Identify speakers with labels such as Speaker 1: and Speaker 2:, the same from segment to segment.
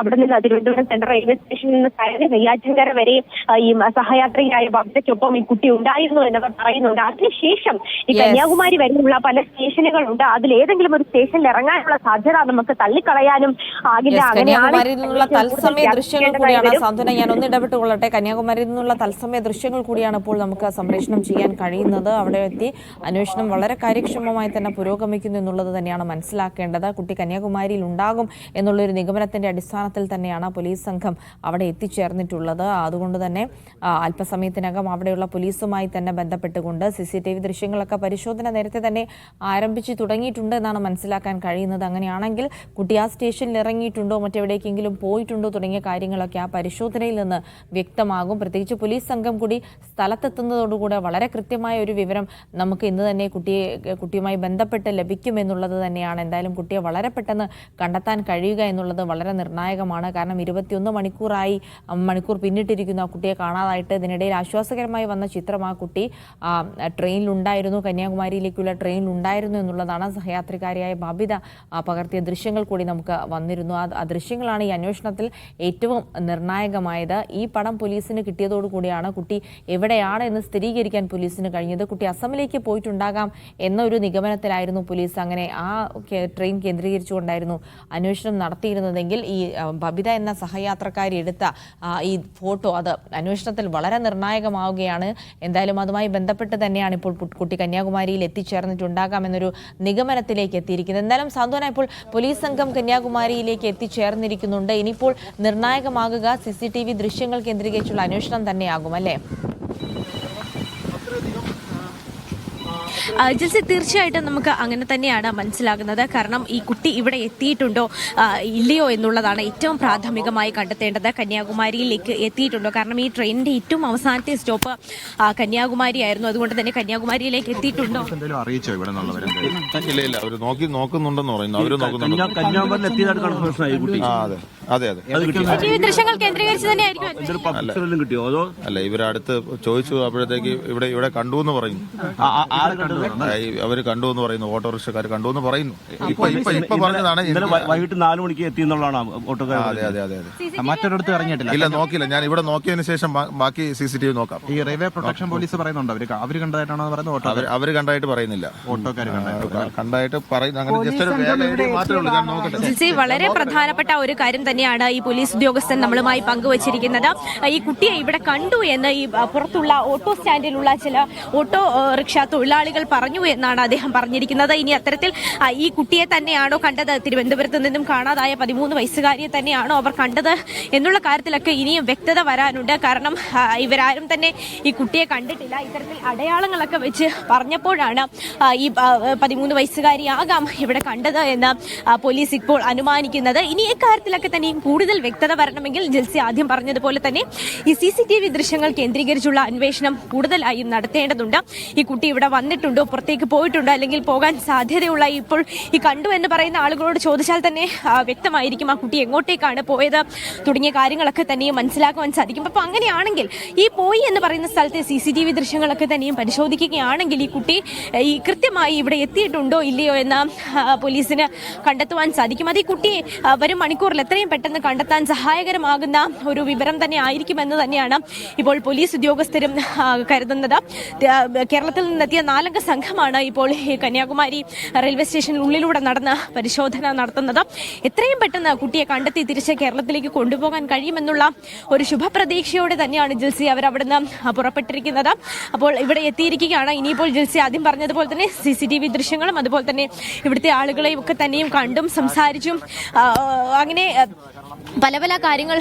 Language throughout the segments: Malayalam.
Speaker 1: അവിടെ നിന്ന് തിരുവനന്തപുരം സെൻട്രൽ റെയിൽവേ സ്റ്റേഷനിൽ നിന്ന് കയറി നെയ്യാറ്റിൻകര വരെ ഈ സഹയാത്രികയായ ബബിതയ്ക്കൊപ്പം ഈ കുട്ടി ഉണ്ടായിരുന്നു എന്നവർ പറയുന്നുണ്ട്. അതിനുശേഷം ഈ കന്യാകുമാരി വരെയുള്ള പല സ്റ്റേഷനുകളുണ്ട്. അതിലേതെങ്കിലും ഒരു സ്റ്റേഷനിൽ ഇറങ്ങാനുള്ള സാധ്യത നമുക്ക് തള്ളിക്കളയാനും ആകില്ല.
Speaker 2: കന്യാകുമാരിയിൽ നിന്നുള്ള തത്സമയ ദൃശ്യങ്ങൾ കൂടിയാണ് സാന്ത്വന, ഞാൻ ഒന്ന് ഇടപെട്ടുകൊള്ളട്ടെ. കന്യാകുമാരിയിൽ നിന്നുള്ള തത്സമയ ദൃശ്യങ്ങൾ കൂടിയാണ് ഇപ്പോൾ നമുക്ക് സംപ്രേഷണം ചെയ്യാൻ കഴിയുന്നത്. അവിടെ എത്തി അന്വേഷണം വളരെ കാര്യക്ഷമമായി തന്നെ പുരോഗമിക്കുന്നു എന്നുള്ളത് തന്നെയാണ് മനസ്സിലാക്കേണ്ടത്. കുട്ടി കന്യാകുമാരിയിൽ ഉണ്ടാകും എന്നുള്ളൊരു നിഗമനത്തിന്റെ അടിസ്ഥാനത്തിൽ തന്നെയാണ് പോലീസ് സംഘം അവിടെ എത്തിച്ചേർന്നിട്ടുള്ളത്. അതുകൊണ്ട് തന്നെ അല്പസമയത്തിനകം അവിടെയുള്ള പോലീസുമായി തന്നെ ബന്ധപ്പെട്ടുകൊണ്ട് CCTV ദൃശ്യങ്ങളൊക്കെ പരിശോധന നേരത്തെ തന്നെ ആരംഭിച്ചു തുടങ്ങിയിട്ടുണ്ട് എന്നാണ് മനസ്സിലാക്കാൻ കഴിയുന്നത്. അങ്ങനെയാണെങ്കിൽ കുട്ടി ആ സ്റ്റേഷനിൽ ഇറങ്ങിയിട്ടുണ്ടോ, മറ്റെവിടേക്കെങ്കിലും പോയിട്ടുണ്ടോ തുടങ്ങിയ കാര്യങ്ങളൊക്കെ ആ പരിശോധനയിൽ നിന്ന് വ്യക്തമാകും. പ്രത്യേകിച്ച് പോലീസ് സംഘം കൂടി സ്ഥലത്തെത്തുന്നതോടുകൂടെ വളരെ കൃത്യമായ ഒരു വിവരം നമുക്ക് ഇന്ന് തന്നെ കുട്ടിയുമായി ബന്ധപ്പെട്ട് ലഭിക്കുമെന്നുള്ളത് തന്നെയാണ്. എന്തായാലും കുട്ടിയെ വളരെ പെട്ടെന്ന് കണ്ടെത്താൻ കഴിയുക എന്നുള്ളത് വളരെ നിർണായകമാണ്. കാരണം 21 മണിക്കൂർ പിന്നിട്ടിരിക്കുന്നു ആ കുട്ടിയെ കാണാതായിട്ട്. ഇതിനിടയിൽ ആശ്വാസകരമായി വന്ന ചിത്രം ആ കുട്ടി ട്രെയിനിലുണ്ടായിരുന്നു, കന്യാകുമാരിയിലേക്കുള്ള ട്രെയിനിലുണ്ടായിരുന്നു എന്നുള്ളതാണ്. സഹയാത്രികാരിയായ ബബിത പകർത്തിയ ദൃശ്യങ്ങൾ കൂടി നമുക്ക് വന്നിരുന്നു. ആ ദൃശ്യങ്ങളാണ് ഈ അന്വേഷണത്തിൽ ഏറ്റവും നിർണായകമായത്. ഈ പടം പോലീസിന് കിട്ടിയതോടുകൂടിയാണ് കുട്ടി എവിടെയാണ് എന്ന് സ്ഥിരീകരിക്കാൻ പോലീസിന് കഴിഞ്ഞത്. കുട്ടി അസമിലേക്ക് പോയിട്ടുണ്ടാകാം എന്നൊരു നിഗമനത്തിലായിരുന്നു പോലീസ്. അങ്ങനെ ആ ട്രെയിൻ കേന്ദ്രീകരിച്ചുകൊണ്ടായിരുന്നു അന്വേഷണം നടത്തിയിരുന്നതെങ്കിൽ ഈ ബബിത എന്ന സഹയാത്രക്കാരി എടുത്ത ഈ ഫോട്ടോ അത് അന്വേഷണത്തിൽ വളരെ നിർണായകമാവുകയാണ്. എന്തായാലും അതുമായി ബന്ധപ്പെട്ട് തന്നെയാണ് ഇപ്പോൾ കുട്ടി കന്യാകുമാരിയിൽ എത്തിച്ചേർന്നിട്ടുണ്ടാകാമെന്നൊരു നിഗമനത്തിലേക്ക് എത്തിയിരിക്കുന്നത്. എന്തായാലും സാന്ത്വന, ഇപ്പോൾ പോലീസ് സംഘം കന്യാകുമാരിയിലേക്ക് എത്തിച്ചേർന്നിരിക്കുന്നുണ്ട്. ഇനിയിപ്പോൾ നിർണായകമാകുക CCTV ദൃശ്യങ്ങൾ കേന്ദ്രീകരിച്ചുള്ള അന്വേഷണം തന്നെയാകും അല്ലേ?
Speaker 3: ജിൽസി, തീർച്ചയായിട്ടും നമുക്ക് അങ്ങനെ തന്നെയാണ് മനസ്സിലാകുന്നത്. കാരണം ഈ കുട്ടി ഇവിടെ എത്തിയിട്ടുണ്ടോ ഇല്ലയോ എന്നുള്ളതാണ് ഏറ്റവും പ്രാഥമികമായി കണ്ടെത്തേണ്ടത്. കന്യാകുമാരിയിലേക്ക് എത്തിയിട്ടുണ്ടോ? കാരണം ഈ ട്രെയിനിന്റെ ഏറ്റവും അവസാനത്തെ സ്റ്റോപ്പ് കന്യാകുമാരി ആയിരുന്നു. അതുകൊണ്ട് തന്നെ കന്യാകുമാരിയിലേക്ക് എത്തിയിട്ടുണ്ടോ?
Speaker 4: അറിയിച്ചോ ഇവിടെ ഇല്ല, അവർ നോക്കുന്നുണ്ടെന്ന് പറയുന്നു.
Speaker 3: ദൃശ്യങ്ങൾ കേന്ദ്രീകരിച്ച് തന്നെയായിരിക്കും.
Speaker 4: അല്ല, ഇവരടുത്ത് ചോദിച്ചു അപ്പോഴത്തേക്ക് ഇവിടെ കണ്ടു എന്ന് പറയുന്നു. അവര് കണ്ടു എന്ന് പറയുന്നു, ഓട്ടോറിക്ഷക്കാർ കണ്ടു എന്ന് പറയുന്നു. ഇപ്പൊ പറഞ്ഞതാണ്
Speaker 5: വൈകിട്ട് 4 മണിക്ക് എത്തി എന്നുള്ളതാണ് ഓട്ടോക്കാർ.
Speaker 4: അതെ.
Speaker 5: മറ്റൊരിടത്ത് ഇറങ്ങിയിട്ടില്ല.
Speaker 4: ഇല്ല, നോക്കില്ല. ഞാൻ ഇവിടെ നോക്കിയതിനു ശേഷം ബാക്കി CCTV നോക്കാം.
Speaker 5: ഈ റെയിൽവേ പ്രൊട്ടക്ഷൻ പോലീസ് പറയുന്നുണ്ട് അവര് കണ്ടതായിട്ടാണോ പറയുന്നത്?
Speaker 4: അവര് കണ്ടായിട്ട് പറയുന്നില്ല, ഓട്ടോക്കാർ കണ്ടായിട്ട് പറയുന്നു.
Speaker 3: വളരെ പ്രധാനപ്പെട്ട ഒരു കാര്യം തന്നെയാണ് ഈ പോലീസ് ഉദ്യോഗസ്ഥൻ നമ്മളുമായി പങ്കുവച്ചിരിക്കുന്നത്. ഈ കുട്ടിയെ ഇവിടെ കണ്ടു എന്ന് ഈ പുറത്തുള്ള ഓട്ടോ സ്റ്റാൻഡിലുള്ള ചില ഓട്ടോ റിക്ഷ തൊഴിലാളികൾ പറഞ്ഞു എന്നാണ് അദ്ദേഹം പറഞ്ഞിരിക്കുന്നത്. ഇനി അത്തരത്തിൽ ഈ കുട്ടിയെ തന്നെയാണോ കണ്ടത്, തിരുവനന്തപുരത്ത് നിന്നും കാണാതായ 13 വയസ്സുകാരിയെ തന്നെയാണോ അവർ കണ്ടത് എന്നുള്ള കാര്യത്തിലൊക്കെ ഇനിയും വ്യക്തത വരാനുണ്ട്. കാരണം ഇവരാരും തന്നെ ഈ കുട്ടിയെ കണ്ടിട്ടില്ല. ഇത്തരത്തിൽ അടയാളങ്ങളൊക്കെ വെച്ച് പറഞ്ഞപ്പോഴാണ് ഈ 13 വയസ്സുകാരിയാകാം ഇവിടെ കണ്ടത് എന്ന് പോലീസ് ഇപ്പോൾ അനുമാനിക്കുന്നത്. ഇനി ഇക്കാര്യത്തിലൊക്കെ തന്നെയും കൂടുതൽ വ്യക്തത വരണമെങ്കിൽ ജിൽസി ആദ്യം പറഞ്ഞതുപോലെ തന്നെ ഈ CCTV ദൃശ്യങ്ങൾ കേന്ദ്രീകരിച്ചുള്ള അന്വേഷണം കൂടുതലായും നടത്തേണ്ടതുണ്ട്. ഈ കുട്ടി ഇവിടെ വന്നിട്ടുണ്ടോ, പുറത്തേക്ക് പോയിട്ടുണ്ടോ, അല്ലെങ്കിൽ പോകാൻ സാധ്യതയുള്ള ഇപ്പോൾ ഈ കണ്ടു എന്ന് പറയുന്ന ആളുകളോട് ചോദിച്ചാൽ തന്നെ വ്യക്തമായിരിക്കും ആ കുട്ടി എങ്ങോട്ടേക്കാണ് പോയത് തുടങ്ങിയ കാര്യങ്ങളൊക്കെ തന്നെയും മനസ്സിലാക്കുവാൻ സാധിക്കും. അപ്പോൾ അങ്ങനെയാണെങ്കിൽ ഈ പോയി എന്ന് പറയുന്ന സ്ഥലത്തെ CCTV ദൃശ്യങ്ങളൊക്കെ തന്നെയും പരിശോധിക്കുകയാണെങ്കിൽ ഈ കുട്ടി ഈ കൃത്യമായി ഇവിടെ എത്തിയിട്ടുണ്ടോ ഇല്ലയോ എന്ന് പോലീസിന് കണ്ടെത്തുവാൻ സാധിക്കും. അത് ഈ കുട്ടിയെ വരും മണിക്കൂറിൽ എത്രയും പെട്ടെന്ന് കണ്ടെത്താൻ സഹായകരമാകുന്ന ഒരു വിവരം തന്നെ ആയിരിക്കുമെന്ന് തന്നെയാണ് ഇപ്പോൾ പോലീസ് ഉദ്യോഗസ്ഥരും കരുതുന്നത്. കേരളത്തിൽ നിന്നെത്തിയ 4 അംഗ സംഘമാണ് ഇപ്പോൾ കന്യാകുമാരി റെയിൽവേ സ്റ്റേഷനുള്ളിലൂടെ നടന്ന് പരിശോധന നടത്തുന്നത്. എത്രയും പെട്ടെന്ന് കുട്ടിയെ കണ്ടെത്തി തിരിച്ച് കേരളത്തിലേക്ക് കൊണ്ടുപോകാൻ കഴിയുമെന്നുള്ള ഒരു ശുഭപ്രതീക്ഷയോടെ തന്നെയാണ് ജിൽസി അവരവിടുന്ന് പുറപ്പെട്ടിരിക്കുന്നത്. അപ്പോൾ ഇവിടെ എത്തിയിരിക്കുകയാണ്. ഇനിയിപ്പോൾ ജിൽസി ആദ്യം പറഞ്ഞതുപോലെ തന്നെ CCTV ദൃശ്യങ്ങളും അതുപോലെ തന്നെ ഇവിടുത്തെ ആളുകളെയും ഒക്കെ തന്നെയും കണ്ടും സംസാരിച്ചും അങ്ങനെ പല കാര്യങ്ങൾ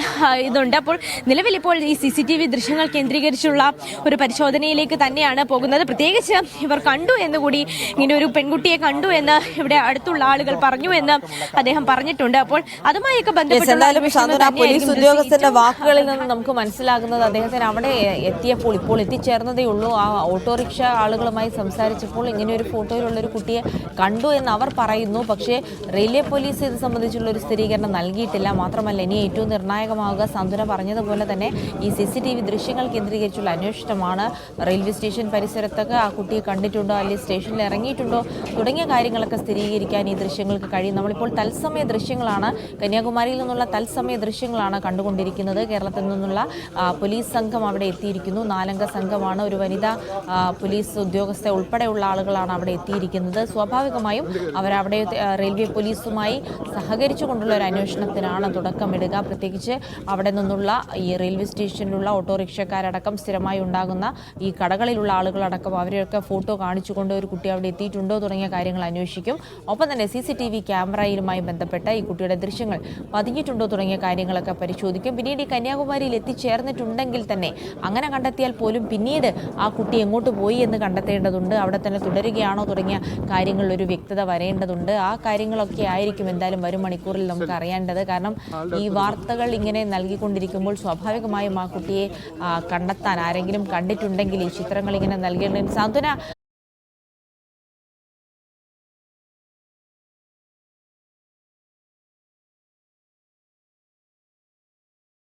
Speaker 3: ഇതുണ്ട്. അപ്പോൾ നിലവിൽ ഇപ്പോൾ ഈ CCTV ദൃശ്യങ്ങൾ കേന്ദ്രീകരിച്ചുള്ള ഒരു പരിശോധനയിലേക്ക് തന്നെയാണ് പോകുന്നത്. പ്രത്യേകിച്ച് ഇവർ കണ്ടു എന്നുകൂടി, ഇങ്ങനെ ഒരു പെൺകുട്ടിയെ കണ്ടു എന്ന് ഇവിടെ അടുത്തുള്ള ആളുകൾ പറഞ്ഞു എന്ന് അദ്ദേഹം പറഞ്ഞിട്ടുണ്ട്. അപ്പോൾ അതുമായൊക്കെ ബന്ധപ്പെട്ട്
Speaker 2: പോലീസ് ഉദ്യോഗസ്ഥന്റെ വാക്കുകളിൽ നിന്ന് നമുക്ക് മനസ്സിലാകുന്നത് അദ്ദേഹത്തിന് അവിടെ എത്തിയപ്പോൾ ഇപ്പോൾ എത്തിച്ചേർന്നതേ ഉള്ളൂ. ആ ഓട്ടോറിക്ഷ ആളുകളുമായി സംസാരിച്ചപ്പോൾ ഇങ്ങനെ ഒരു ഫോട്ടോയിലുള്ള ഒരു കുട്ടിയെ കണ്ടു എന്ന് അവർ പറയുന്നു. പക്ഷേ റെയിൽവേ പോലീസ് ഇത് സംബന്ധിച്ചുള്ള ഒരു സ്ഥിരീകരണം നൽകിയിട്ടില്ല. മാത്രമല്ല മാത്രമല്ല ഇനി ഏറ്റവും നിർണായകമാവുക സാന്ത്വന പറഞ്ഞതുപോലെ തന്നെ ഈ CCTV ദൃശ്യങ്ങൾ കേന്ദ്രീകരിച്ചുള്ള അന്വേഷണമാണ്. റെയിൽവേ സ്റ്റേഷൻ പരിസരത്തൊക്കെ ആ കുട്ടിയെ കണ്ടിട്ടുണ്ടോ, അല്ലെങ്കിൽ സ്റ്റേഷനിൽ ഇറങ്ങിയിട്ടുണ്ടോ തുടങ്ങിയ കാര്യങ്ങളൊക്കെ സ്ഥിരീകരിക്കാൻ ഈ ദൃശ്യങ്ങൾക്ക് കഴിയും. നമ്മളിപ്പോൾ തത്സമയ ദൃശ്യങ്ങളാണ്, കന്യാകുമാരിയിൽ നിന്നുള്ള തത്സമയ ദൃശ്യങ്ങളാണ് കണ്ടുകൊണ്ടിരിക്കുന്നത്. കേരളത്തിൽ നിന്നുള്ള പോലീസ് സംഘം അവിടെ എത്തിയിരിക്കുന്നു. 4 അംഗ സംഘമാണ്. ഒരു വനിതാ പോലീസ് ഉദ്യോഗസ്ഥ ഉൾപ്പെടെയുള്ള ആളുകളാണ് അവിടെ എത്തിയിരിക്കുന്നത്. സ്വാഭാവികമായും അവരവിടെ റെയിൽവേ പോലീസുമായി സഹകരിച്ചുകൊണ്ടുള്ള ഒരു അന്വേഷണത്തിനാണ് തുടക്കമിടുക. പ്രത്യേകിച്ച് അവിടെ നിന്നുള്ള ഈ റെയിൽവേ സ്റ്റേഷനിലുള്ള ഓട്ടോറിക്ഷക്കാരടക്കം സ്ഥിരമായി ഉണ്ടാകുന്ന ഈ കടകളിലുള്ള ആളുകളടക്കം അവരെയൊക്കെ ഫോട്ടോ കാണിച്ചുകൊണ്ട് ഒരു കുട്ടി അവിടെ എത്തിയിട്ടുണ്ടോ തുടങ്ങിയ കാര്യങ്ങൾ അന്വേഷിക്കും. ഒപ്പം തന്നെ CCTV ക്യാമറയുമായി ബന്ധപ്പെട്ട ഈ കുട്ടിയുടെ ദൃശ്യങ്ങൾ പതിഞ്ഞിട്ടുണ്ടോ തുടങ്ങിയ കാര്യങ്ങളൊക്കെ പരിശോധിക്കും. പിന്നീട് ഈ കന്യാകുമാരിയിൽ എത്തിച്ചേർന്നിട്ടുണ്ടെങ്കിൽ തന്നെ അങ്ങനെ കണ്ടെത്തിയാൽ പോലും പിന്നീട് ആ കുട്ടി എങ്ങോട്ട് പോയി എന്ന് കണ്ടെത്തേണ്ടതുണ്ട്. അവിടെ തന്നെ തുടരുകയാണോ തുടങ്ങിയ കാര്യങ്ങളിൽ ഒരു വ്യക്തത വരേണ്ടതുണ്ട്. ആ കാര്യങ്ങളൊക്കെ ആയിരിക്കും എന്തായാലും വരും മണിക്കൂറിൽ നമുക്ക് അറിയേണ്ടത്. കാരണം ഈ വാർത്തകൾ ഇങ്ങനെ നൽകിക്കൊണ്ടിരിക്കുമ്പോൾ സ്വാഭാവികമായും ആ കുട്ടിയെ കണ്ടെത്താൻ ആരെങ്കിലും കണ്ടിട്ടുണ്ടെങ്കിൽ ഈ ചിത്രങ്ങൾ ഇങ്ങനെ നൽകേണ്ടത്. സാന്ത്വന,